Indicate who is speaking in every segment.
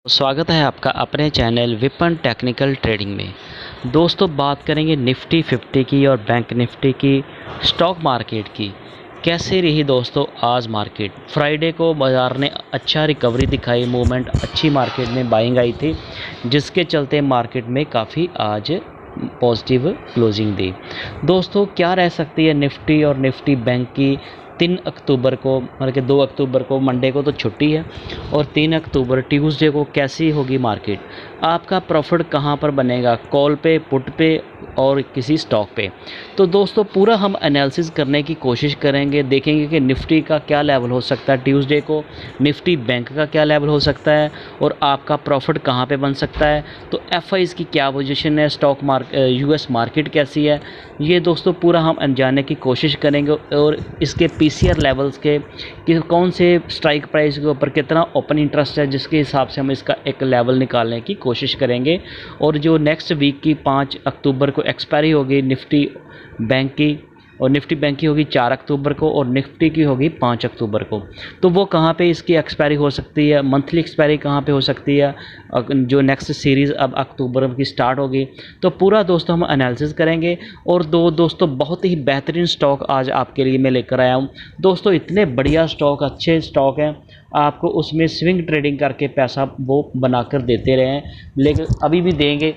Speaker 1: स्वागत है आपका अपने चैनल विपन टेक्निकल ट्रेडिंग में। दोस्तों बात करेंगे निफ्टी 50 की और बैंक निफ्टी की स्टॉक मार्केट की। कैसे रही दोस्तों आज मार्केट? फ्राइडे को बाज़ार ने अच्छा रिकवरी दिखाई, मूवमेंट अच्छी मार्केट में बाइंग आई थी, जिसके चलते मार्केट में काफ़ी आज पॉजिटिव क्लोजिंग दी। दोस्तों क्या रह सकती है निफ्टी और निफ्टी बैंक की 3 अक्टूबर को, मतलब कि 2 अक्टूबर को मंडे को तो छुट्टी है और 3 अक्टूबर ट्यूसडे को कैसी होगी मार्केट? आपका प्रॉफिट कहां पर बनेगा, कॉल पे, पुट पे और किसी स्टॉक पे? तो दोस्तों पूरा हम एनालिसिस करने की कोशिश करेंगे, देखेंगे कि निफ्टी का क्या लेवल हो सकता है ट्यूसडे को, निफ्टी बैंक का क्या लेवल हो सकता है और आपका प्रॉफिट कहां पे बन सकता है। तो एफआईज की क्या पोजीशन है, यूएस मार्केट कैसी है, ये दोस्तों पूरा हम जानने की कोशिश करेंगे और इसके पीसीआर लेवल्स के कि कौन से स्ट्राइक प्राइस के ऊपर कितना ओपन इंटरेस्ट है, जिसके हिसाब से हम इसका एक लेवल निकालने की कोशिश करेंगे। और जो नेक्स्ट वीक की 5 अक्टूबर को एक्सपायरी होगी निफ्टी बैंक की, और निफ्टी बैंक की होगी 4 अक्टूबर को और निफ्टी की होगी 5 अक्टूबर को, तो वो कहाँ पे इसकी एक्सपायरी हो सकती है, मंथली एक्सपायरी कहाँ पे हो सकती है, जो नेक्स्ट सीरीज़ अब अक्टूबर की स्टार्ट होगी। तो पूरा दोस्तों हम एनालिसिस करेंगे। और दोस्तों बहुत ही बेहतरीन स्टॉक आज आपके लिए मैं लेकर आया हूँ। दोस्तों इतने बढ़िया स्टॉक, अच्छे स्टॉक हैं, आपको उसमें स्विंग ट्रेडिंग करके पैसा वो बनाकर देते रहे हैं, लेकिन अभी भी देंगे।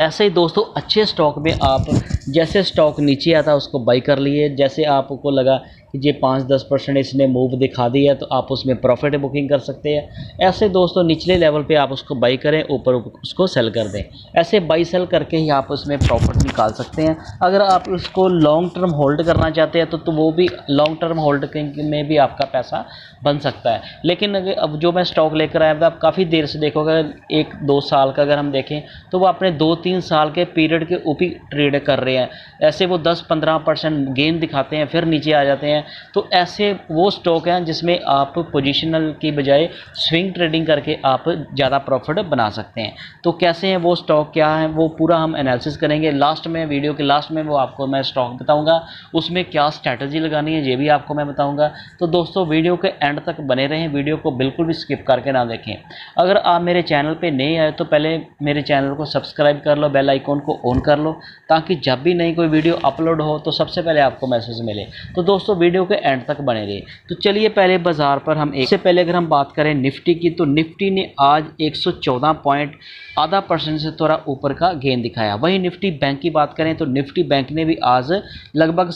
Speaker 1: ऐसे ही दोस्तों अच्छे स्टॉक में आप जैसे स्टॉक नीचे आता है उसको बाई कर लिए, जैसे आपको लगा कि ये 5-10% इसने मूव दिखा दिया तो आप उसमें प्रॉफिट बुकिंग कर सकते हैं। ऐसे दोस्तों निचले लेवल पे आप उसको बाई करें, ऊपर उसको सेल कर दें। ऐसे बाई सेल करके ही आप उसमें प्रॉफिट निकाल सकते हैं। अगर आप उसको लॉन्ग टर्म होल्ड करना चाहते हैं तो वो भी लॉन्ग टर्म होल्ड में भी आपका पैसा बन सकता है। लेकिन अगर अब जो मैं स्टॉक लेकर आया था, आप काफ़ी देर से देखोगे, 1-2 साल का अगर हम देखें तो वो अपने 2-3 साल के पीरियड के ऊपर ट्रेड कर रहे हैं। ऐसे वो 10-15% गेन दिखाते हैं फिर नीचे आ जाते हैं। तो ऐसे वो स्टॉक हैं जिसमें आप पोजीशनल की बजाय स्विंग ट्रेडिंग करके आप ज़्यादा प्रॉफिट बना सकते हैं। तो कैसे हैं वो स्टॉक, क्या है वो पूरा हम एनालिसिस करेंगे। लास्ट में, वीडियो के लास्ट में वो आपको मैं स्टॉक बताऊंगा, उसमें क्या स्ट्रैटेजी लगानी है ये भी आपको मैं बताऊंगा। तो दोस्तों वीडियो के एंड तक बने रहें, वीडियो को बिल्कुल भी स्किप करके ना देखें। अगर आप मेरे चैनल पे नए आए तो पहले मेरे चैनल को सब्सक्राइब कर लो, बेल आइकॉन को ऑन कर लो, ताकि जब भी नई कोई वीडियो अपलोड हो तो सबसे पहले आपको मैसेज मिले। तो दोस्तों वीडियो के एंड तक बने रहिए। तो चलिए पहले बाजार पर हम एक से पहले अगर हम बात करें निफ्टी की, तो निफ्टी ने आज 114 पॉइंट, 0.5% से थोड़ा ऊपर का गेन दिखाया। वहीं निफ्टी बैंक की बात करें तो निफ्टी बैंक ने भी आज लगभग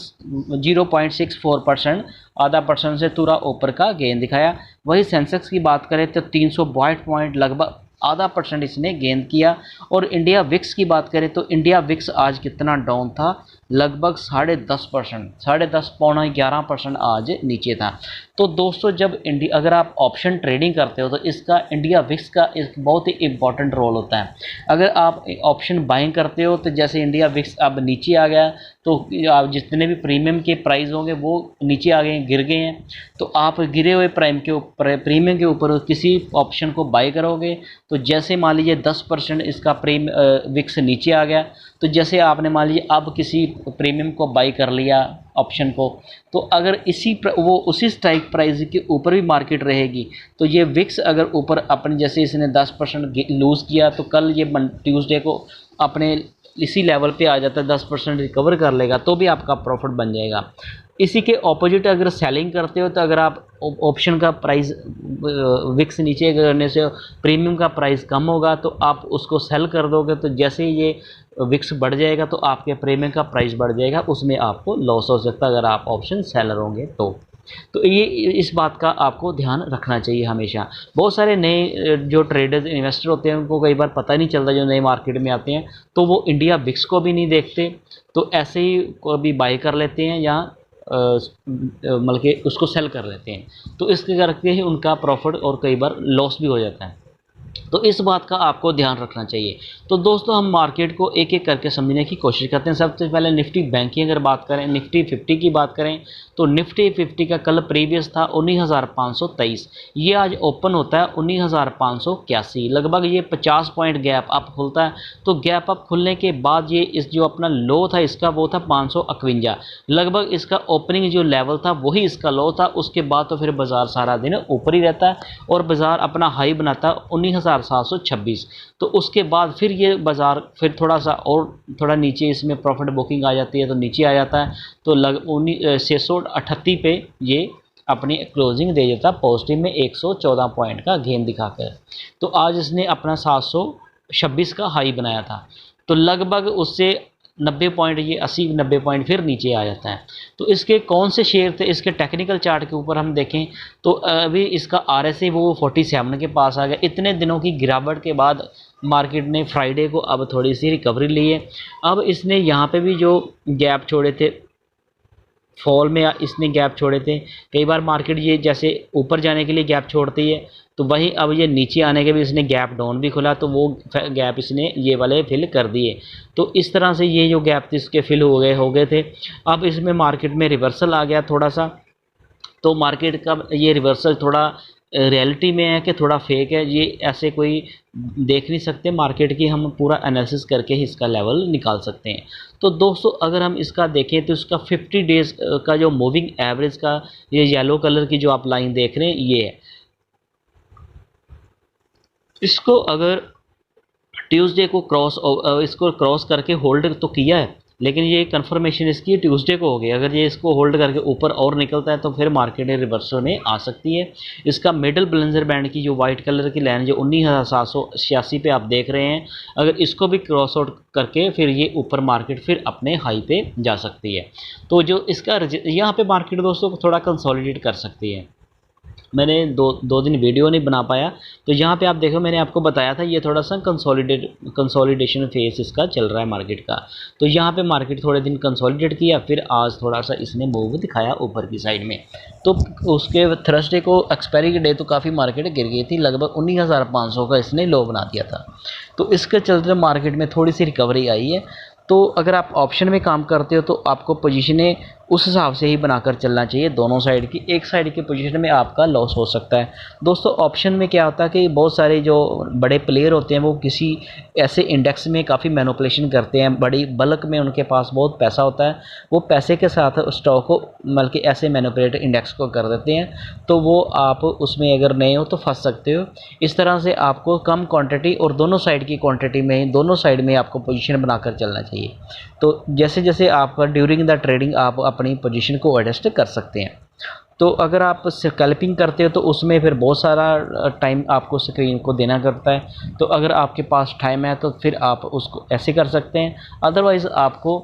Speaker 1: 0.64%, 0.5% से थोड़ा ऊपर का गेन दिखाया। वहीं सेंसेक्स की बात करें तो 362 पॉइंट, लगभग 0.5% इसने गेन किया। और इंडिया विक्स की बात करें तो इंडिया विक्स आज कितना डाउन था, लगभग 10.5%, 10.5 पौना 11% आज नीचे था। तो दोस्तों जब अगर आप ऑप्शन ट्रेडिंग करते हो तो इसका इंडिया विक्स का एक बहुत ही इंपॉर्टेंट रोल होता है। अगर आप ऑप्शन बाइंग करते हो तो जैसे इंडिया विक्स अब नीचे आ गया तो आप जितने भी प्रीमियम के प्राइस होंगे वो नीचे आ गए, गिर गए हैं। तो आप गिरे हुए प्रीमियम के ऊपर किसी ऑप्शन को बाई करोगे तो जैसे मान लीजिए 10% इसका विक्स नीचे आ गया, तो जैसे आपने मान लीजिए अब किसी प्रीमियम को बाई कर लिया ऑप्शन को, तो अगर वो उसी स्ट्राइक प्राइस के ऊपर भी मार्केट रहेगी तो ये विक्स अगर ऊपर अपने जैसे इसने 10% लूज़ किया तो कल ये ट्यूसडे को अपने इसी लेवल पे आ जाता है, 10% रिकवर कर लेगा तो भी आपका प्रॉफिट बन जाएगा। इसी के ऑपोजिट अगर सेलिंग करते हो तो अगर आप ऑप्शन का प्राइस विक्स नीचे करने से प्रीमियम का प्राइस कम होगा तो आप उसको सेल कर दोगे, तो जैसे ही ये विक्स बढ़ जाएगा तो आपके प्रीमियम का प्राइस बढ़ जाएगा, उसमें आपको लॉस हो सकता है अगर आप ऑप्शन सेलर होंगे तो ये इस बात का आपको ध्यान रखना चाहिए हमेशा। बहुत सारे नए जो ट्रेडर्स इन्वेस्टर होते हैं उनको कई बार पता नहीं चलता, जो नए मार्केट में आते हैं तो वो इंडिया विक्स को भी नहीं देखते, तो ऐसे ही कभी बाई कर लेते हैं या मतलब कि उसको सेल कर लेते हैं, तो इसके करके ही उनका प्रॉफिट और कई बार लॉस भी हो जाता है। तो इस बात का आपको ध्यान रखना चाहिए। तो दोस्तों हम मार्केट को एक एक करके समझने की कोशिश करते हैं। सबसे पहले निफ्टी बैंक की अगर बात करें, निफ्टी 50 की बात करें तो निफ्टी 50 का कल प्रीवियस था 19,523, ये आज ओपन होता है 19,581, लगभग ये 50 पॉइंट गैप अप खुलता है। तो गैप अप खुलने के बाद ये इस जो अपना लो था इसका वो था 551, लगभग इसका ओपनिंग जो लेवल था वही इसका लो था। उसके बाद तो फिर बाजार सारा दिन ऊपर ही रहता है और बाजार अपना हाई बनाता है 19,726। तो उसके बाद फिर ये बाज़ार फिर थोड़ा सा और थोड़ा नीचे इसमें प्रॉफिट बुकिंग आ जाती है, तो नीचे आ जाता है, तो 638 पे ये अपनी क्लोजिंग दे देता पॉजिटिव में 114 पॉइंट का गेन दिखाकर। तो आज इसने अपना 726 का हाई बनाया था, तो लगभग उससे 90 पॉइंट, ये 80-90 पॉइंट फिर नीचे आ जाता है। तो इसके कौन से शेयर थे, इसके टेक्निकल चार्ट के ऊपर हम देखें तो अभी इसका RSI वो 47 के पास आ गया। इतने दिनों की गिरावट के बाद मार्केट ने फ्राइडे को अब थोड़ी सी रिकवरी ली है। अब इसने यहाँ पे भी जो गैप छोड़े थे फॉल में, इसने गैप छोड़े थे। कई बार मार्केट ये जैसे ऊपर जाने के लिए गैप छोड़ती है, तो वहीं अब ये नीचे आने के भी इसने गैप डाउन भी खुला, तो वो गैप इसने ये वाले फिल कर दिए। तो इस तरह से ये जो गैप थे इसके फिल हो गए थे। अब इसमें मार्केट में रिवर्सल आ गया थोड़ा सा, तो मार्केट का ये रिवर्सल थोड़ा रियलिटी में है कि थोड़ा फेक है, ये ऐसे कोई देख नहीं सकते। मार्केट की हम पूरा एनालिसिस करके ही इसका लेवल निकाल सकते हैं। तो दोस्तों अगर हम इसका देखें तो इसका 50 डेज़ का जो मूविंग एवरेज का ये येलो कलर की जो आप लाइन देख रहे हैं ये है। इसको अगर ट्यूसडे को इसको क्रॉस करके होल्ड तो किया है, लेकिन ये कंफर्मेशन इसकी ट्यूसडे को हो गई। अगर ये इसको होल्ड करके ऊपर और निकलता है तो फिर मार्केट रिवर्सल में आ सकती है। इसका मिडल बलेंजर बैंड की जो वाइट कलर की लाइन जो 19,786 पे आप देख रहे हैं, अगर इसको भी क्रॉस आउट करके फिर ये ऊपर मार्केट फिर अपने हाई पे जा सकती है। तो जो इसका यहाँ पे मार्केट दोस्तों थोड़ा कंसोलिडेट कर सकती है। मैंने दो दिन वीडियो नहीं बना पाया, तो यहाँ पे आप देखो मैंने आपको बताया था ये थोड़ा सा कंसोलिडेशन फेस इसका चल रहा है मार्केट का। तो यहाँ पे मार्केट थोड़े दिन कंसोलिडेट किया, फिर आज थोड़ा सा इसने मूव दिखाया ऊपर की साइड में। तो उसके थर्सडे को एक्सपायरी के डे तो काफ़ी मार्केट गिर गई थी, लगभग 19,500 का इसने लो बना दिया था। तो इसके चलते मार्केट में थोड़ी सी रिकवरी आई है। तो अगर आप ऑप्शन में काम करते हो तो आपको पोजीशनें उस हिसाब से ही बनाकर चलना चाहिए, दोनों साइड की। एक साइड की पोजीशन में आपका लॉस हो सकता है। दोस्तों ऑप्शन में क्या होता है कि बहुत सारे जो बड़े प्लेयर होते हैं वो किसी ऐसे इंडेक्स में काफ़ी मैनिपुलेशन करते हैं, बड़ी बल्क में उनके पास बहुत पैसा होता है, वो पैसे के साथ स्टॉक को बल्कि ऐसे मैनिपुलेट इंडेक्स को कर देते हैं। तो वो आप उसमें अगर नए हो तो फंस सकते हो। इस तरह से आपको कम क्वान्टिटी और दोनों साइड की क्वान्टिटी में, दोनों साइड में आपको पोजीशन बनाकर चलना चाहिए। तो जैसे जैसे आपका ड्यूरिंग द ट्रेडिंग आप अपनी पोजीशन को एडजस्ट कर सकते हैं। तो अगर आप स्कैल्पिंग करते हो तो उसमें फिर बहुत सारा टाइम आपको स्क्रीन को देना करता है। तो अगर आपके पास टाइम है तो फिर आप उसको ऐसे कर सकते हैं, अदरवाइज़ आपको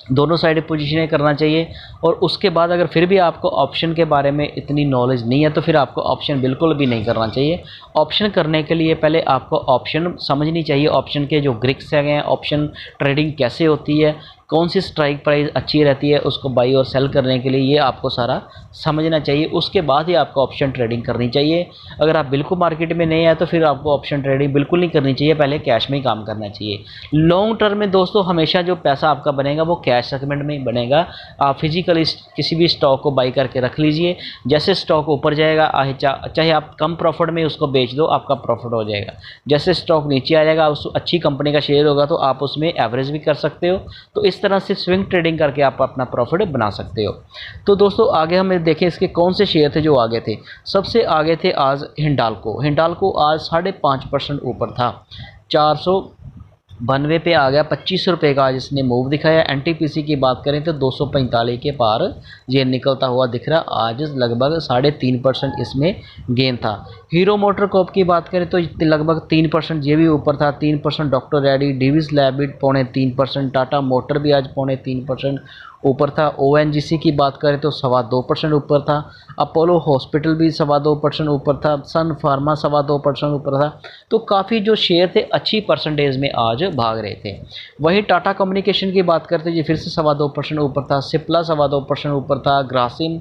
Speaker 1: दोनों साइड पोजीशनें करना चाहिए। और उसके बाद अगर फिर भी आपको ऑप्शन के बारे में इतनी नॉलेज नहीं है तो फिर आपको ऑप्शन बिल्कुल भी नहीं करना चाहिए। ऑप्शन करने के लिए पहले आपको ऑप्शन समझनी चाहिए, ऑप्शन के जो ग्रिक्स हैं, ऑप्शन ट्रेडिंग कैसे होती है, कौन सी स्ट्राइक प्राइस अच्छी रहती है उसको बाई और सेल करने के लिए, ये आपको सारा समझना चाहिए। उसके बाद ही आपको ऑप्शन ट्रेडिंग करनी चाहिए। अगर आप बिल्कुल मार्केट में नहीं आए तो फिर आपको ऑप्शन ट्रेडिंग बिल्कुल नहीं करनी चाहिए, पहले कैश में ही काम करना चाहिए। लॉन्ग टर्म में दोस्तों हमेशा जो पैसा आपका बनेगा वो कैश सेगमेंट में ही बनेगा। आप फिजिकली किसी भी स्टॉक को बाई करके रख लीजिए, जैसे स्टॉक ऊपर जाएगा चाहे आप कम प्रॉफिट में उसको बेच दो, आपका प्रॉफिट हो जाएगा। जैसे स्टॉक नीचे आ जाएगा, उस अच्छी कंपनी का शेयर होगा तो आप उसमें एवरेज भी कर सकते हो। तो इस तरह से स्विंग ट्रेडिंग करके आप अपना प्रॉफिट बना सकते हो। तो दोस्तों आगे हमें देखें इसके कौन से शेयर थे जो आगे थे। सबसे आगे थे आज हिंडाल्को आज 5.5% ऊपर था, 492 पे आ गया, 25 रुपये का आज इसने मूव दिखाया। एनटीपीसी की बात करें तो 245 के पार ये निकलता हुआ दिख रहा, आज लगभग 3.5% इसमें गेन था। हीरो मोटर कॉर्प की बात करें तो लगभग 3% ये भी ऊपर था, 3% डॉक्टर रेड्डी, डिविस लैबिड 3.25%, टाटा मोटर भी आज 3.25% ऊपर था। ओएनजीसी की बात करें तो 2.25% ऊपर था। अपोलो हॉस्पिटल भी 2.25% ऊपर था। सन फार्मा 2.25% ऊपर था। तो काफ़ी जो शेयर थे अच्छी परसेंटेज में आज भाग रहे थे। वहीं टाटा कम्युनिकेशन की बात करते जी फिर से 2.25% ऊपर था। सिप्ला 2.25% ऊपर था। ग्रासिम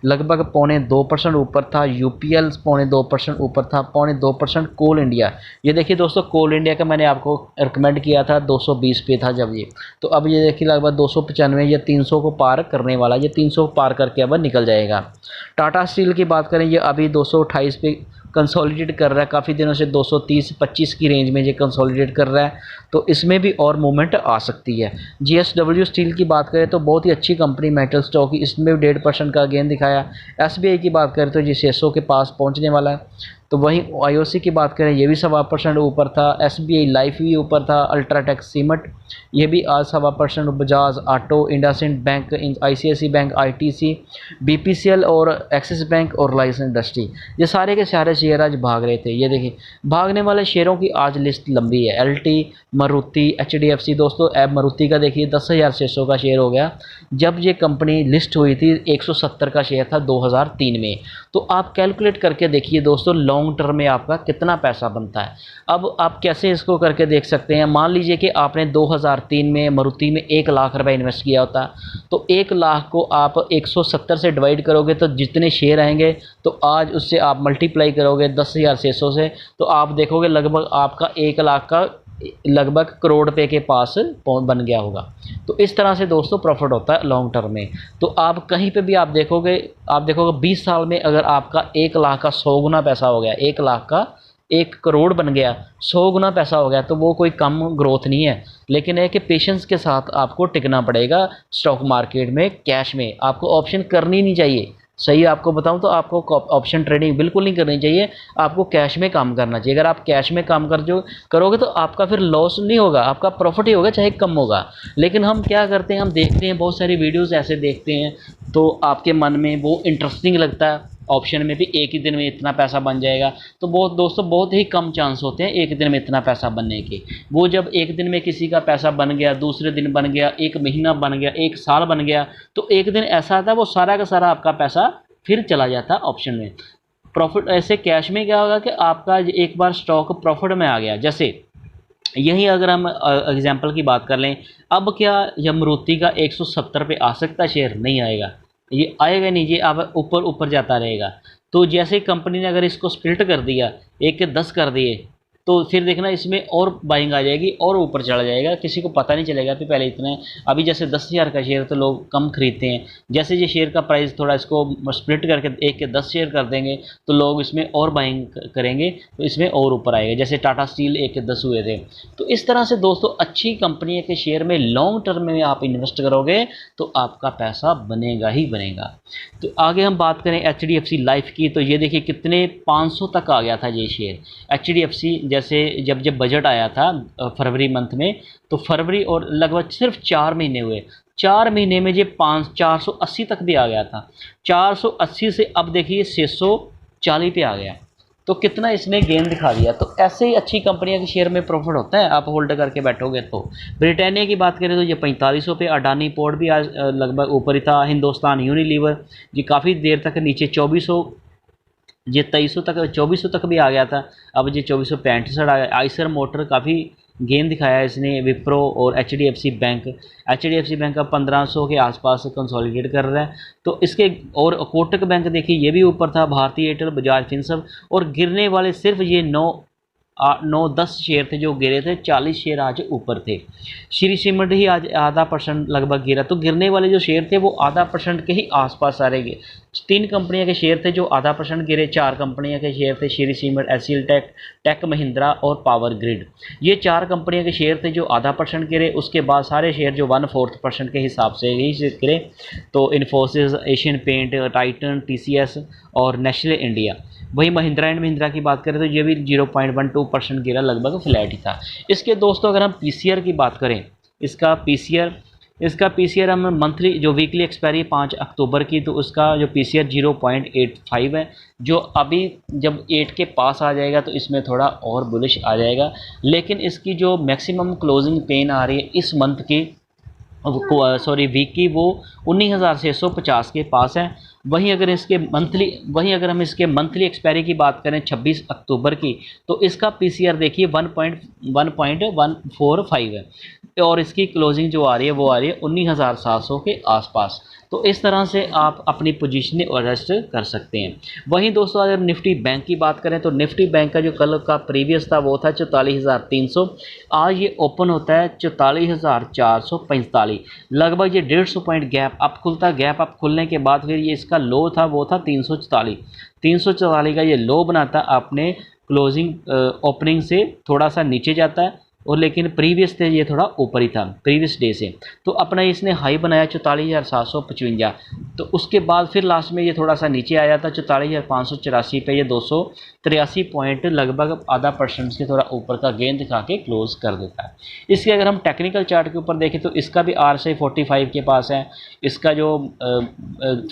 Speaker 1: लगभग 2.25% ऊपर था। यूपीएल 2.25% ऊपर था। 2.25% कोल इंडिया, ये देखिए दोस्तों कोल इंडिया का मैंने आपको रिकमेंड किया था 220 पे था जब ये, तो अब ये देखिए लगभग 295 या 300 को पार करने वाला, ये 300 को पार करके अब निकल जाएगा। टाटा स्टील की बात करें ये अभी 228 पे कंसोलिडेट कर रहा है, काफ़ी दिनों से 230-25 की रेंज में ये कंसोलिडेट कर रहा है, तो इसमें भी और मूवमेंट आ सकती है। जीएसडब्ल्यू स्टील की बात करें तो बहुत ही अच्छी कंपनी मेटल स्टॉक की, इसमें भी 1.5% का गेन दिखाया। एसबीआई की बात करें तो जी 600 के पास पहुंचने वाला है। तो वहीं आईओसी की बात करें, ये भी 1.25% ऊपर था। एसबीआई लाइफ भी ऊपर था। अल्ट्राटेक सीमेंट ये भी आज 1.25%। Bajaj auto, IndusInd bank, ICICI bank, ITC, BPCL और एक्सिस बैंक और रिलायंस इंडस्ट्री, ये सारे के सारे शेयर आज भाग रहे थे। ये देखिए भागने वाले शेयरों की आज लिस्ट लंबी है। LT, Maruti, HDFC. दोस्तों ऐप मारुति का देखिए 10,600 का शेयर हो गया। जब ये कंपनी लिस्ट हुई थी 170 का शेयर था 2003 में। तो आप कैलकुलेट करके देखिए दोस्तों लॉन्ग टर्म में आपका कितना पैसा बनता है। अब आप कैसे इसको करके देख सकते हैं। मान लीजिए कि आपने 2003 में मारुति में 1 लाख रुपए इन्वेस्ट किया होता, तो 1 लाख को आप 170 से डिवाइड करोगे तो जितने शेयर आएंगे, तो आज उससे आप मल्टीप्लाई करोगे 10,600 से, तो आप देखोगे लगभग आपका 1 लाख का लगभग करोड़ रुपए के पास बन गया होगा। तो इस तरह से दोस्तों प्रॉफिट होता है लॉन्ग टर्म में। तो आप कहीं पे भी आप देखोगे 20 साल में अगर आपका 1 लाख का 100 गुना पैसा हो गया, 1 लाख का 1 करोड़ बन गया, 100 गुना पैसा हो गया, तो वो कोई कम ग्रोथ नहीं है। लेकिन है कि पेशेंस के साथ आपको टिकना पड़ेगा। स्टॉक मार्केट में कैश में आपको ऑप्शन करनी नहीं चाहिए। सही आपको बताऊं तो आपको ऑप्शन ट्रेडिंग बिल्कुल नहीं करनी चाहिए, आपको कैश में काम करना चाहिए। अगर आप कैश में काम करोगे तो आपका फिर लॉस नहीं होगा, आपका प्रॉफिट ही होगा, चाहे कम होगा। लेकिन हम क्या करते हैं, हम देखते हैं बहुत सारी वीडियोस ऐसे देखते हैं, तो आपके मन में वो इंटरेस्टिंग लगता है। ऑप्शन में भी एक ही दिन में इतना पैसा बन जाएगा, तो बहुत ही कम चांस होते हैं एक दिन में इतना पैसा बनने के। वो जब एक दिन में किसी का पैसा बन गया, दूसरे दिन बन गया, 1 महीना बन गया, 1 साल बन गया, तो एक दिन ऐसा आता है वो सारा का सारा आपका पैसा फिर चला जाता ऑप्शन में। प्रॉफिट ऐसे कैश में क्या होगा कि आपका एक बार स्टॉक प्रॉफिट में आ गया, जैसे यहीं अगर हम एग्जांपल की बात कर लें, अब क्या जब मारुति का 170 पे आ सकता है शेयर? नहीं आएगा, ये आएगा नहीं, ये अब ऊपर ऊपर जाता रहेगा। तो जैसे कंपनी ने अगर इसको स्प्लिट कर दिया, 1 के 10 कर दिए, तो फिर देखना इसमें और बाइंग आ जाएगी और ऊपर चला जाएगा, किसी को पता नहीं चलेगा कि पहले इतने। अभी जैसे 10,000 का शेयर तो लोग कम खरीदते हैं, जैसे ये शेयर का प्राइस थोड़ा इसको स्प्लिट करके 1 के 10 शेयर कर देंगे तो लोग इसमें और बाइंग करेंगे, तो इसमें और ऊपर आएगा। जैसे टाटा स्टील 1 के 10 हुए थे। तो इस तरह से दोस्तों अच्छी कंपनी के शेयर में लॉन्ग टर्म में आप इन्वेस्ट करोगे तो आपका पैसा बनेगा ही बनेगा। तो आगे हम बात करें HDFC लाइफ की, तो ये देखिए कितने 500 तक आ गया था ये शेयर। HDFC जैसे जब बजट आया था फरवरी मंथ में, तो फरवरी और लगभग सिर्फ 4 महीने हुए, 4 महीने में ये 480 तक भी आ गया था। 480 से अब देखिए 640 पे आ गया, तो कितना इसने गेन दिखा दिया। तो ऐसे ही अच्छी कंपनियों के शेयर में प्रॉफिट होता है, आप होल्ड करके बैठोगे तो। ब्रिटानिया की बात करें तो ये 4500 पे। अडानी पोर्ट भी आज लगभग ऊपर ही था। हिंदुस्तान यूनिलीवर ये काफ़ी देर तक नीचे 2400, ये 2300 तक, 2400 तक भी आ गया था, अब ये 2465 आ गया। आइसर मोटर काफ़ी गेन दिखाया इसने। विप्रो और HDFC बैंक का 1500 के आसपास कंसोलिडेट कर रहा है। तो इसके और कोटक बैंक देखिए ये भी ऊपर था, भारतीय एयरटेल, बजाज फिनसर्व, और गिरने वाले सिर्फ ये 9-10 शेयर थे जो गिरे थे, 40 शेयर आज ऊपर थे। श्री सीमेंट ही आज 0.5% लगभग गिरा। तो गिरने वाले जो शेयर थे वो 0.5% के ही आसपास सारे गिरे। 3 कंपनियों के शेयर थे जो 0.5% गिरे, 4 कंपनियों के शेयर थे, श्री सीमेंट, एसीएल टेक महिंद्रा और पावर ग्रिड। ये 4 कंपनियों के शेयर थे जो 0.5% गिरे। उसके बाद सारे शेयर जो 1/4% के हिसाब से ही गिरे, तो Infosys, Asian paint, Titan, TCS और नेशनल इंडिया। वही महिंद्रा एंड महिंद्रा की बात करें तो ये भी 0.12% गिरा, लगभग फ्लैट ही था। इसके दोस्तों अगर हम पीसीआर की बात करें, इसका पीसीआर हम मंथली जो वीकली एक्सपायरी 5 अक्टूबर की, तो उसका जो पीसीआर 0.85 है, जो अभी जब 8 के पास आ जाएगा तो इसमें थोड़ा और बुलिश आ जाएगा। लेकिन इसकी जो मैक्सिमम क्लोजिंग पेन आ रही है इस मंथ की, वीक की, वो 19,650 के पास है। वहीं अगर हम इसके मंथली एक्सपायरी की बात करें 26 अक्टूबर की, तो इसका पीसीआर देखिए 1.145 है, और इसकी क्लोजिंग जो आ रही है वो आ रही है 19,700 के आसपास। तो इस तरह से आप अपनी पोजीशन एडजस्ट कर सकते हैं। वहीं दोस्तों अगर निफ्टी बैंक की बात करें तो निफ्टी बैंक का जो कल का प्रीवियस था वो था 44,300, आज ये ओपन होता है 44,445, लगभग ये 150 पॉइंट गैप अप खुलता। गैप अप खुलने के बाद फिर ये इसका लो था वो था 344 का ये लो बनाता, अपने क्लोजिंग ओपनिंग से थोड़ा सा नीचे जाता है और लेकिन प्रीवियस से ये थोड़ा ऊपर ही था प्रीवियस डे से। तो अपना इसने हाई बनाया 44,755, तो उसके बाद फिर लास्ट में ये थोड़ा सा नीचे आया था 44,584 पे, ये 283 पॉइंट लगभग आधा परसेंट से थोड़ा ऊपर का गेन दिखा के क्लोज कर देता है। इसके अगर हम टेक्निकल चार्ट के ऊपर देखें तो इसका भी RSI 45 के पास है। इसका जो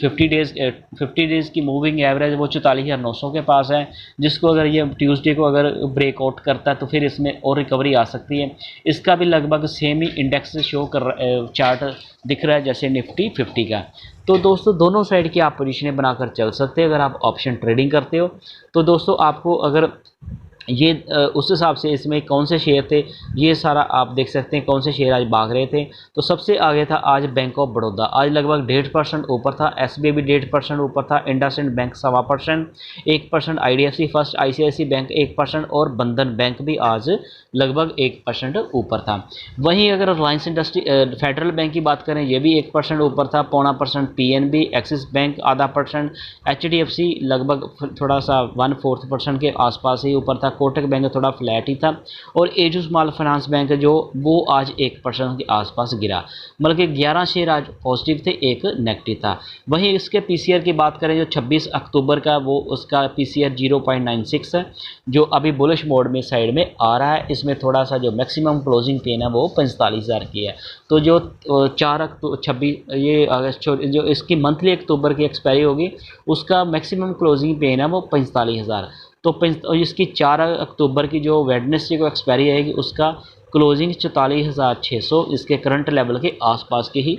Speaker 1: 50 डेज़ की मूविंग एवरेज वो 44,900 के पास है, जिसको अगर ये ट्यूसडे को अगर ब्रेकआउट करता है तो फिर इसमें और रिकवरी आ सकती है। इसका भी लगभग सेम ही इंडेक्स शो कर चार्ट दिख रहा है जैसे निफ्टी 50 का। तो दोस्तों दोनों साइड की आप पोजीशनें बनाकर चल सकते हैं अगर आप ऑप्शन ट्रेडिंग करते हो। तो दोस्तों आपको अगर ये उस हिसाब से इसमें कौन से शेयर थे ये सारा आप देख सकते हैं, कौन से शेयर आज भाग रहे थे। तो सबसे आगे था आज बैंक ऑफ बड़ौदा, आज लगभग 1.5% ऊपर था। SBI भी 1.5% ऊपर था। IndusInd bank 1.25%, 1% IDFC first, ICICI bank 1% और बंधन बैंक भी आज लगभग 1% ऊपर था। वहीं अगर रिलायंस इंडस्ट्री फेडरल बैंक की बात करें ये भी 1% ऊपर था, 0.25% PNB, एक्सिस बैंक आधा %, HDFC लगभग थोड़ा सा 1/4% के आसपास ही ऊपर था। कोटक बैंक थोड़ा फ्लैट ही था और एजू स्मॉल फाइनेंस बैंक जो वो आज 1% के आसपास गिरा। मतलब कि 11 शेयर आज पॉजिटिव थे, एक नेगेटिव था। वहीं इसके PCR की बात करें जो 26 अक्टूबर का वो उसका PCR 0.96 है, जो अभी बुलिश मोड में साइड में आ रहा है। इसमें थोड़ा सा जो मैक्सिमम क्लोजिंग पेन है वो 45,000 की है। तो जो 26 ये अगस्त जो इसकी मंथली अक्टूबर की एक्सपायरी होगी उसका मैक्सिमम क्लोजिंग पेन है वो 45,000। तो इसकी 4 अक्टूबर की जो वेडनेसडे को एक्सपायरी आएगी उसका क्लोजिंग 44,600 इसके करंट लेवल के आसपास के ही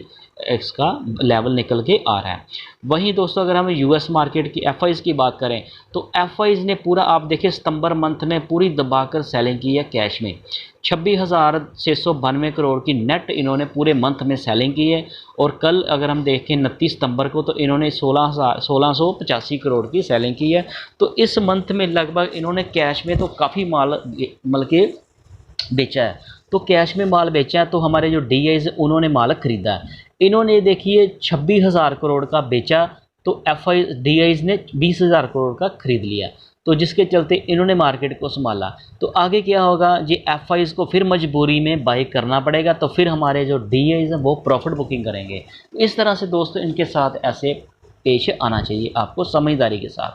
Speaker 1: इसका लेवल निकल के आ रहा है। वहीं दोस्तों अगर हम US मार्केट की FIs की बात करें तो FIs ने पूरा आप देखिए सितंबर मंथ में पूरी दबाकर सेलिंग की है कैश में। 26,692 करोड़ की नेट इन्होंने पूरे मंथ में सेलिंग की है। और कल अगर हम देखें 29 सितंबर को तो इन्होंने 1685 करोड़ की सेलिंग की है। तो इस मंथ में लगभग इन्होंने कैश में तो काफ़ी माल मतलब के बेचा है। तो कैश में माल बेचा है तो हमारे जो DIs उन्होंने माल खरीदा है। इन्होंने देखिए 26,000 करोड़ का बेचा तो DIs ने 20,000 करोड़ का खरीद लिया। तो जिसके चलते इन्होंने मार्केट को संभाला। तो आगे क्या होगा, ये FIs को फिर मजबूरी में बाई करना पड़ेगा तो फिर हमारे जो DIs हैं वो प्रॉफिट बुकिंग करेंगे। तो इस तरह से दोस्तों इनके साथ ऐसे पेश आना चाहिए आपको समझदारी के साथ।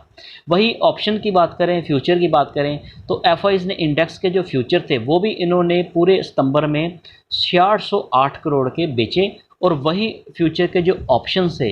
Speaker 1: वही ऑप्शन की बात करें, फ्यूचर की बात करें तो FIs ने इंडेक्स के जो फ्यूचर थे वो भी इन्होंने पूरे सितंबर में 608 करोड़ के बेचे। और वही फ्यूचर के जो ऑप्शन थे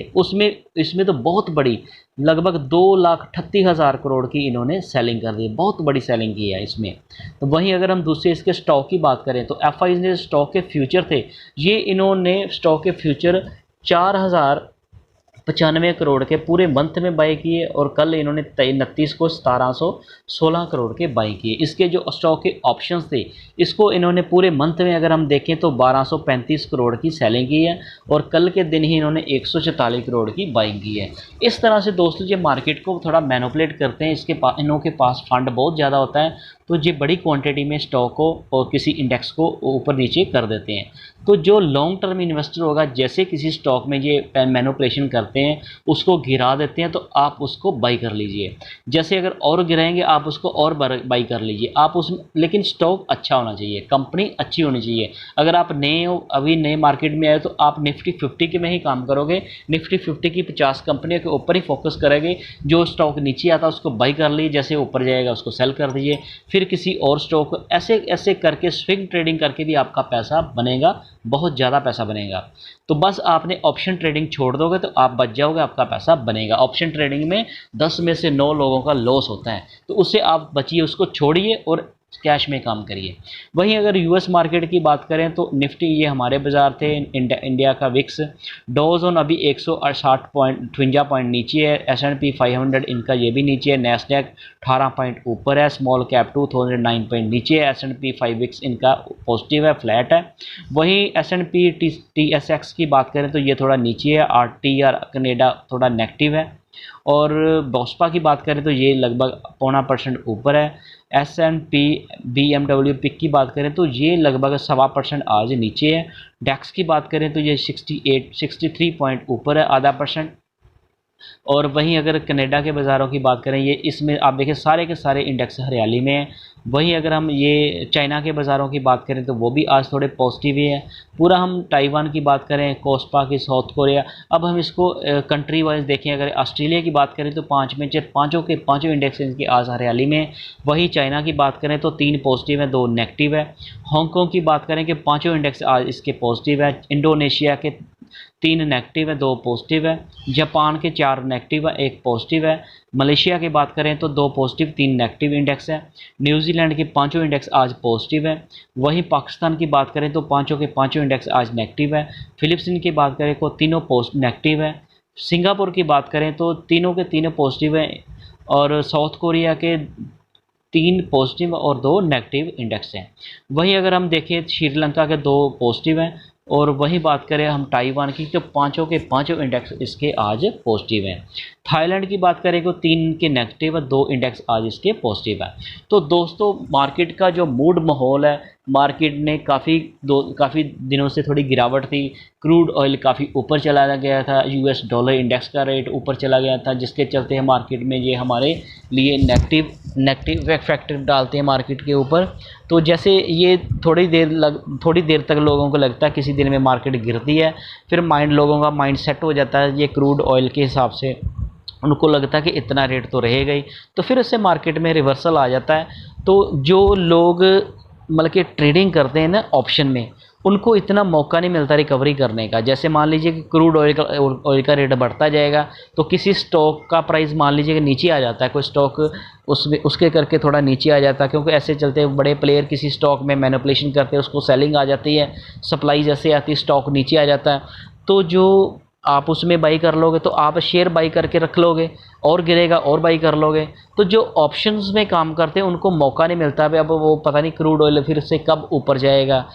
Speaker 1: इसमें तो बहुत बड़ी लगभग 2,38,000 करोड़ की इन्होंने सेलिंग कर दी, बहुत बड़ी सेलिंग की है इसमें। तो वहीं अगर हम दूसरे इसके स्टॉक की बात करें तो FIs ने स्टॉक के फ्यूचर थे ये इन्होंने स्टॉक के फ्यूचर 4,095 करोड़ के पूरे मंथ में बाई किए और कल इन्होंने 29 को 1,716 करोड़ के बाई किए। इसके जो स्टॉक के ऑप्शंस थे इसको इन्होंने पूरे मंथ में अगर हम देखें तो 1,235 करोड़ की सेलिंग की है और कल के दिन ही इन्होंने 144 करोड़ की बाइंग की है। इस तरह से दोस्तों ये मार्केट को थोड़ा मैनिपुलेट करते हैं। इनके पास फंड बहुत ज़्यादा होता है तो ये बड़ी क्वांटिटी में स्टॉक को और किसी इंडेक्स को ऊपर नीचे कर देते हैं। तो जो लॉन्ग टर्म इन्वेस्टर होगा जैसे किसी स्टॉक में ये मैनिपुलेशन करते हैं उसको गिरा देते हैं तो आप उसको बाई कर लीजिए। जैसे अगर और गिराएंगे आप उसको और बाई कर लीजिए। आप उसमें लेकिन स्टॉक अच्छा होना चाहिए, कंपनी अच्छी होनी चाहिए। अगर आप नए हो, अभी नए मार्केट में आए तो आप निफ्टी 50 के में ही काम करोगे। निफ्टी 50 की 50 कंपनियों के ऊपर ही फोकस करेंगे। जो स्टॉक नीचे आता है उसको बाई कर लीजिए, जैसे ऊपर जाएगा उसको सेल कर दीजिए, फिर किसी और स्टॉक ऐसे करके स्विंग ट्रेडिंग करके भी आपका पैसा बनेगा, बहुत ज़्यादा पैसा बनेगा। तो बस आपने ऑप्शन ट्रेडिंग छोड़ दोगे तो आप बच जाओगे, आपका पैसा बनेगा। ऑप्शन ट्रेडिंग में 10 में से 9 लोगों का लॉस होता है तो उससे आप बचिए, उसको छोड़िए और कैश में काम करिए। वहीं अगर US मार्केट की बात करें तो निफ्टी ये हमारे बाजार थे, इंडिया का विक्स डॉजोन अभी 158 पॉइंट नीचे है। S&P 500 इनका ये भी नीचे है। नैस्डैक 18 पॉइंट ऊपर है। स्मॉल कैप 2009 पॉइंट नीचे है। S&P 5 इनका पॉजिटिव है, फ्लैट है। वहीं S&P TSX की बात करें तो ये थोड़ा नीचे है। RTR कनेडा थोड़ा नेगेटिव है। और बॉस्पा की बात करें तो ये लगभग 0.25% ऊपर है। S&P BMW पिक की बात करें तो ये लगभग 1.25% आज नीचे है। डेक्स की बात करें तो ये 63 पॉइंट ऊपर है, आधा %। और वहीं अगर कनाडा के बाज़ारों की बात करें, ये इसमें आप देखें सारे के सारे इंडेक्स हरियाली में हैं। वहीं अगर हम ये चाइना के बाज़ारों की बात करें तो वो भी आज थोड़े पॉजिटिव ही है। पूरा हम ताइवान की बात करें, कोस्पा की, साउथ कोरिया, अब हम इसको कंट्री वाइज देखें, अगर ऑस्ट्रेलिया की बात करें तो 5 में से पाँचों के पाँचों इंडेक्स इनके आज हरियाली में। वहीं चाइना की बात करें तो 3 पॉजिटिव है, 2 नेगेटिव है। हांगकॉन्ग की बात करें कि पाँचों इंडेक्स आज इसके पॉजिटिव है। इंडोनेशिया के 3 नेगेटिव है, 2 पॉजिटिव है। जापान के 4 नेगेटिव है, 1 पॉजिटिव है। मलेशिया की बात करें तो 2 पॉजिटिव, 3 नेगेटिव इंडेक्स है। न्यूजीलैंड के पाँचों इंडेक्स आज पॉजिटिव है। वहीं पाकिस्तान की बात करें तो पाँचों के पाँचों इंडेक्स आज नेगेटिव है। फिलिप्स की बात करें तो तीनों नेगेटिव है। सिंगापुर की बात करें तो तीनों के तीनों पॉजिटिव है। और साउथ कोरिया के 3 पॉजिटिव और 2 नेगेटिव इंडेक्स हैं। वहीं अगर हम देखें श्रीलंका के 2 पॉजिटिव हैं। और वहीं बात करें हम ताइवान की तो पाँचों के पाँचों इंडेक्स इसके आज पॉजिटिव हैं। थाईलैंड की बात करें तो 3 के नेगेटिव है, 2 इंडेक्स आज इसके पॉजिटिव है। तो दोस्तों मार्केट का जो मूड माहौल है, मार्केट ने काफ़ी दिनों से थोड़ी गिरावट थी। क्रूड ऑयल काफ़ी ऊपर चला गया था, यूएस डॉलर इंडेक्स का रेट ऊपर चला गया था, जिसके चलते मार्केट में ये हमारे लिए नेगेटिव फैक्टर डालते हैं मार्केट के ऊपर। तो जैसे ये थोड़ी देर तक लोगों को लगता है किसी दिन में मार्केट गिरती है, फिर लोगों का माइंड सेट हो जाता है ये क्रूड ऑयल के हिसाब से, उनको लगता है कि इतना रेट तो रहेगा ही, तो फिर उससे मार्केट में रिवर्सल आ जाता है। तो जो लोग मतलब कि ट्रेडिंग करते हैं ना ऑप्शन में, उनको इतना मौका नहीं मिलता रिकवरी करने का। जैसे मान लीजिए कि क्रूड ऑयल का रेट बढ़ता जाएगा तो किसी स्टॉक का प्राइस मान लीजिए कि नीचे आ जाता है, कोई स्टॉक उसके करके थोड़ा नीचे आ जाता है, क्योंकि ऐसे चलते बड़े प्लेयर किसी स्टॉक में मैनिपुलेशन करते हैं, उसको सेलिंग आ जाती है, सप्लाई जैसे आती है स्टॉक नीचे आ जाता है। तो जो आप उसमें बाई कर लोगे तो आप शेयर बाई करके रख लोगे, और गिरेगा और बाई कर लोगे। तो जो ऑप्शंस में काम करते हैं उनको मौका नहीं मिलता है, अब वो पता नहीं क्रूड ऑयल फिर से कब ऊपर जाएगा,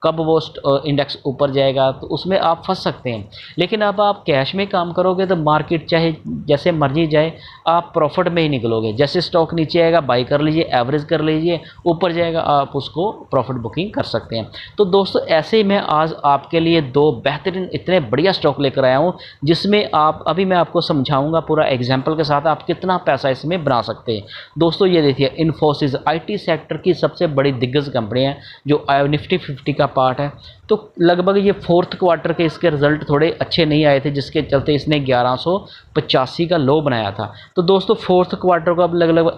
Speaker 1: कब वो इंडेक्स ऊपर जाएगा, तो उसमें आप फंस सकते हैं। लेकिन अब आप कैश में काम करोगे तो मार्केट चाहे जैसे मर्जी जाए, आप प्रॉफिट में ही निकलोगे। जैसे स्टॉक नीचे आएगा बाई कर लीजिए, एवरेज कर लीजिए, ऊपर जाएगा आप उसको प्रॉफिट बुकिंग कर सकते हैं। तो दोस्तों ऐसे ही मैं आज आपके लिए 2 बेहतरीन इतने बढ़िया स्टॉक लेकर आया हूँ, जिसमें आप अभी मैं आपको समझाऊंगा पूरा एग्जाम्पल के साथ आप कितना पैसा इसमें बना सकते हैं। दोस्तों ये देखिए, इन्फोसिस IT सेक्टर की सबसे बड़ी दिग्गज कंपनी है, जो निफ्टी 50 का पार्ट है। तो लगभग ये 4th क्वार्टर के इसके रिजल्ट थोड़े अच्छे नहीं आए थे, जिसके चलते इसने 1185 का लो बनाया था। तो दोस्तों 4th क्वार्टर को अब लगभग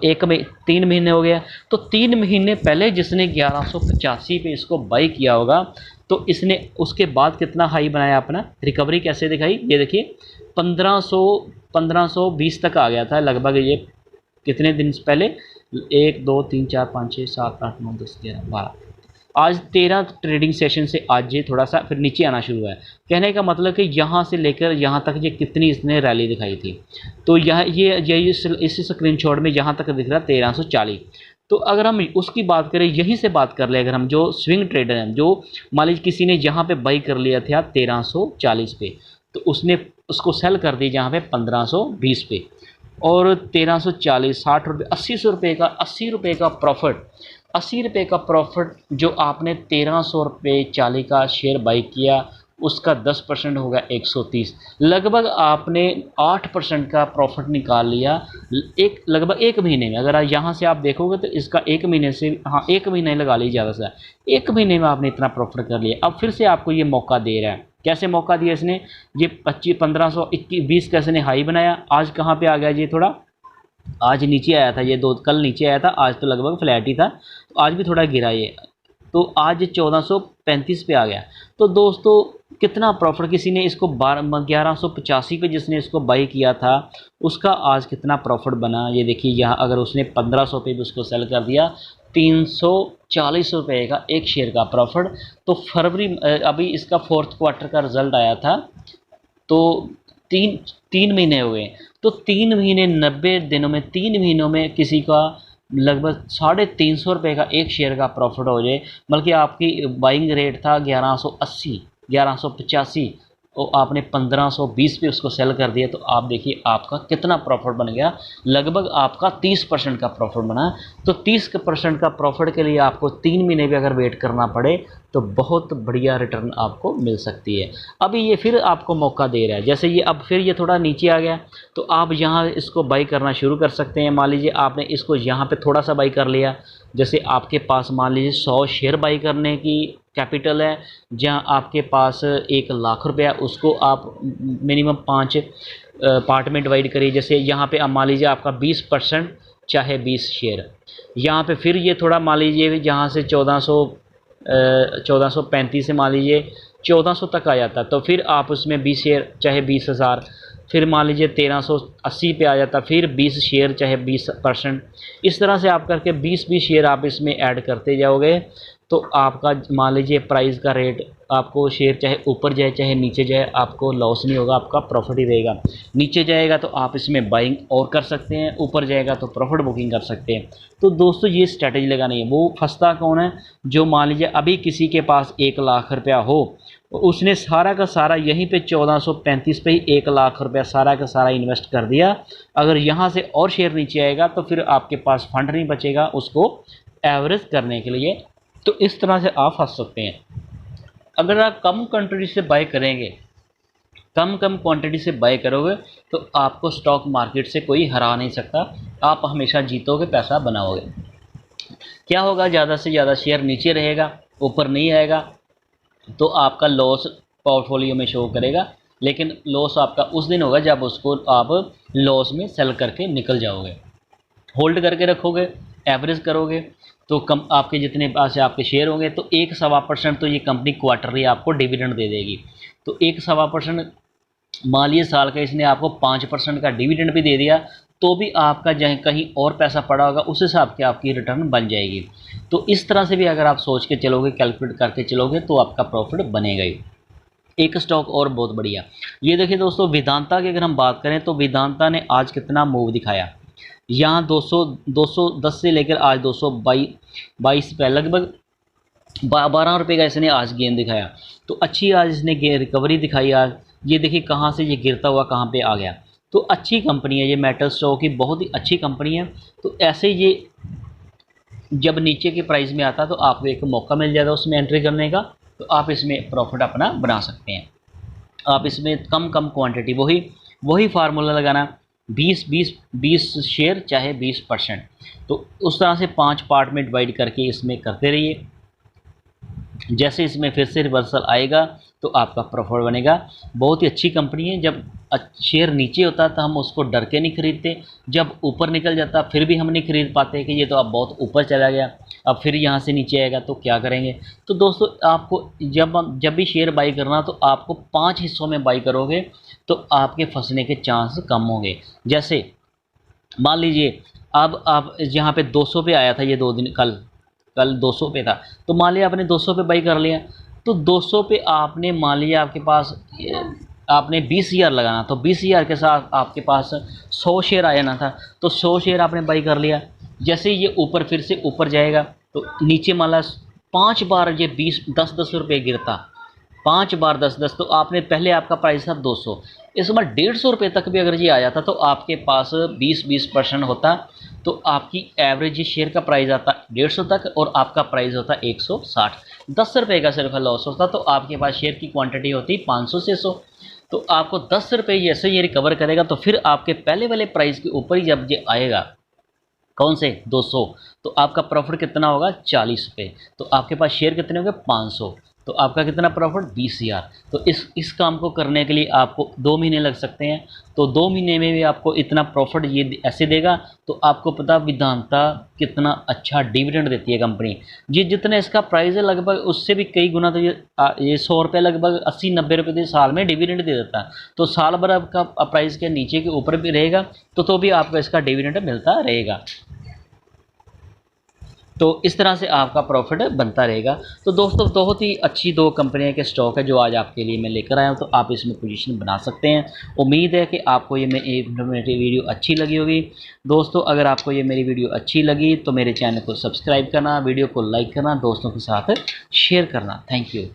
Speaker 1: 3 महीने हो गया, तो 3 महीने पहले जिसने 1185 पे इसको बाई किया होगा, तो इसने उसके बाद कितना हाई बनाया अपना, रिकवरी कैसे दिखाई, ये देखिए 1520 तक आ गया था लगभग। ये कितने दिन पहले, 1 2 3 4 5 6 7 8 9 10 11 12, आज 13 ट्रेडिंग सेशन से आज ये थोड़ा सा फिर नीचे आना शुरू हुआ है। कहने का मतलब कि यहाँ से लेकर यहाँ तक ये कितनी इसने रैली दिखाई थी। तो यहाँ ये इस स्क्रीनशॉट में यहाँ तक दिख रहा है 1340। तो अगर हम उसकी बात करें, यहीं से बात कर ले, अगर हम जो स्विंग ट्रेडर हैं, जो मान लीजिए किसी ने यहाँ पे बाई कर लिया था 1340 पे, तो उसने उसको सेल कर दी यहाँ पे 1520 पे, और 1340 60 रुपये 80 रुपये का प्रॉफिट, 80 रुपये का प्रॉफिट जो आपने 1340 का शेयर बाई किया, उसका 10% होगा 130, लगभग आपने 8% का प्रॉफिट निकाल लिया लगभग 1 महीने में। अगर यहाँ से आप देखोगे तो इसका 1 महीने से, हाँ 1 महीने लगा लीजिए ज़्यादा से, 1 महीने में आपने इतना प्रॉफिट कर लिया। अब फिर से आपको ये मौका दे रहा है। कैसे मौका दिया इसने, ये 1520 का इसने हाई बनाया, आज कहाँ पे आ गया, ये थोड़ा आज नीचे आया था, ये कल नीचे आया था, आज तो लगभग फ्लैट ही था, तो आज भी थोड़ा गिरा ये, तो आज 1435 पे आ गया। तो दोस्तों कितना प्रॉफिट, किसी ने इसको 1185 पे जिसने इसको बाई किया था, उसका आज कितना प्रॉफिट बना, ये देखिए यहाँ अगर उसने 1500 पे भी उसको सेल कर दिया, 340 रुपये का एक शेयर का प्रॉफिट। तो फरवरी, अभी इसका 4th क्वार्टर का रिजल्ट आया था, तो तीन महीने हुए, तो 3 महीने 90 दिनों में, 3 महीनों में किसी का लगभग 350 रुपये का एक शेयर का प्रॉफिट हो जाए, बल्कि आपकी बाइंग रेट था 1180 1185, और आपने 1520 पे उसको सेल कर दिया, तो आप देखिए आपका कितना प्रॉफिट बन गया, लगभग आपका 30% का प्रॉफिट बना। तो 30% का प्रॉफिट के लिए आपको 3 महीने भी अगर वेट करना पड़े तो बहुत बढ़िया रिटर्न आपको मिल सकती है। अभी ये फिर आपको मौका दे रहा है, जैसे ये अब फिर ये थोड़ा नीचे आ गया तो आप यहाँ इसको बाई करना शुरू कर सकते हैं। मान लीजिए आपने इसको यहाँ पे थोड़ा सा बाई कर लिया, जैसे आपके पास मान लीजिए 100 शेयर बाई करने की कैपिटल है, जहाँ आपके पास 1 लाख रुपया, उसको आप मिनिमम 5 पार्ट में डिवाइड करिए। जैसे यहाँ पे आप मान लीजिए आपका 20% चाहे 20 शेयर, यहाँ पे फिर ये थोड़ा मान लीजिए जहाँ से 1435 से मान लीजिए 1400 तक आ जाता, तो फिर आप उसमें 20 शेयर चाहे 20,000, फिर मान लीजिए 1380 पे आ जाता, फिर 20 शेयर चाहे 20%। इस तरह से आप करके 20-20 शेयर आप इसमें ऐड करते जाओगे तो आपका मान लीजिए प्राइस का रेट, आपको शेयर चाहे ऊपर जाए चाहे नीचे जाए आपको लॉस नहीं होगा, आपका प्रॉफिट ही रहेगा। नीचे जाएगा तो आप इसमें बाइंग और कर सकते हैं, ऊपर जाएगा तो प्रॉफिट बुकिंग कर सकते हैं। तो दोस्तों ये स्ट्रैटेजी लगानी है। वो फंसता कौन है, जो मान लीजिए अभी किसी के पास 1 लाख रुपया हो, उसने सारा का सारा यहीं पे 1435 पे ही 1 लाख रुपया सारा का सारा इन्वेस्ट कर दिया। अगर यहाँ से और शेयर नीचे आएगा तो फिर आपके पास फंड नहीं बचेगा उसको एवरेज करने के लिए। तो इस तरह से आप फंस सकते हैं। अगर आप कम क्वांटिटी से बाय करेंगे, कम क्वांटिटी से बाय करोगे तो आपको स्टॉक मार्केट से कोई हरा नहीं सकता, आप हमेशा जीतोगे, पैसा बनाओगे। क्या होगा, ज़्यादा से ज़्यादा शेयर नीचे रहेगा, ऊपर नहीं आएगा, तो आपका लॉस पोर्टफोलियो में शो करेगा। लेकिन लॉस आपका उस दिन होगा जब उसको आप लॉस में सेल करके निकल जाओगे। होल्ड करके रखोगे, एवरेज करोगे तो कम आपके जितने पास आपके शेयर होंगे तो 1-1.25% तो ये कंपनी क्वार्टरली आपको डिविडेंड दे देगी। तो 1-1.25% मान लीजिए साल का इसने आपको 5% का डिविडेंड भी दे दिया, तो भी आपका जहाँ कहीं और पैसा पड़ा होगा उस हिसाब की आपकी रिटर्न बन जाएगी। तो इस तरह से भी अगर आप सोच के चलोगे, कैलकुलेट करके चलोगे तो आपका प्रॉफिट बनेगा ही। एक स्टॉक और बहुत बढ़िया, ये देखिए दोस्तों, वेदांता की अगर हम बात करें तो वेदांता ने आज कितना मूव दिखाया। यहाँ 210 से लेकर आज 222 पे लगभग 12 रुपये का इसने आज गेन दिखाया। तो अच्छी आज इसने रिकवरी दिखाई। आज ये देखिए कहाँ से ये गिरता हुआ कहाँ पे आ गया। तो अच्छी कंपनी है ये, मेटल स्टॉक की बहुत ही अच्छी कंपनी है। तो ऐसे ये जब नीचे के प्राइस में आता तो आपको एक मौका मिल जाएगा उसमें एंट्री करने का, तो आप इसमें प्रॉफिट अपना बना सकते हैं। आप इसमें कम क्वांटिटी, वही फार्मूला लगाना, 20 शेयर चाहे 20%, तो उस तरह से 5 पार्ट में डिवाइड करके इसमें करते रहिए। जैसे इसमें फिर से रिवर्सल आएगा तो आपका प्रॉफिट बनेगा। बहुत ही अच्छी कंपनी है। जब शेयर नीचे होता तो हम उसको डर के नहीं खरीदते, जब ऊपर निकल जाता फिर भी हम नहीं खरीद पाते कि ये तो अब बहुत ऊपर चला गया, अब फिर यहाँ से नीचे आएगा तो क्या करेंगे। तो दोस्तों आपको जब भी शेयर बाई करना तो आपको 5 हिस्सों में बाई करोगे तो आपके फंसने के चांस कम होंगे। जैसे मान लीजिए अब आप यहाँ पे 200 पे आया था, ये 2 दिन कल 200 पे था, तो मान लिया आपने 200 पे बाई कर लिया, तो 200 पे आपने मान लिया आपके पास आपने 20,000 लगाना, तो 20,000 के साथ आपके पास 100 शेयर आ जाना था, तो 100 शेयर आपने बाई कर लिया। जैसे ये ऊपर फिर से ऊपर जाएगा तो नीचे मान ला 5 बार ये 10 रुपये गिरता, 5 बार 10, तो आपने पहले आपका प्राइस था 200, इस बार 150 रुपये तक भी अगर ये आ जाता तो आपके पास 20% होता, तो आपकी एवरेज शेयर का प्राइस आता 150 तक और आपका प्राइस होता 160, 10 रुपये का सिर्फ लॉस होता। तो आपके पास शेयर की क्वांटिटी होती 500 से 100, तो आपको 10 रुपये जैसे ये रिकवर करेगा तो फिर आपके पहले वाले प्राइस के ऊपर ही जब ये आएगा, कौन से 200, तो आपका प्रॉफिट कितना होगा 40 रुपये। तो आपके पास शेयर कितने होंगे 500, तो आपका कितना प्रॉफिट 20,000। तो इस काम को करने के लिए आपको 2 महीने लग सकते हैं, तो 2 महीने में भी आपको इतना प्रॉफिट ये ऐसे देगा। तो आपको पता वेदांता कितना अच्छा डिविडेंड देती है कंपनी, जितना इसका प्राइस है लगभग उससे भी कई गुना, तो ये 100 रुपये लगभग 80-90 रुपये साल में डिविडेंड दे देता है। तो साल भर आपका प्राइस के नीचे के ऊपर भी रहेगा तो भी आपको इसका डिविडेंड मिलता रहेगा। तो इस तरह से आपका प्रॉफिट बनता रहेगा। तो दोस्तों बहुत ही अच्छी 2 कंपनियों के स्टॉक है जो आज आपके लिए मैं लेकर आया हूँ, तो आप इसमें पोजीशन बना सकते हैं। उम्मीद है कि आपको ये मेरी वीडियो अच्छी लगी होगी। दोस्तों अगर आपको ये मेरी वीडियो अच्छी लगी तो मेरे चैनल को सब्सक्राइब करना, वीडियो को लाइक करना, दोस्तों के साथ शेयर करना। Thank you.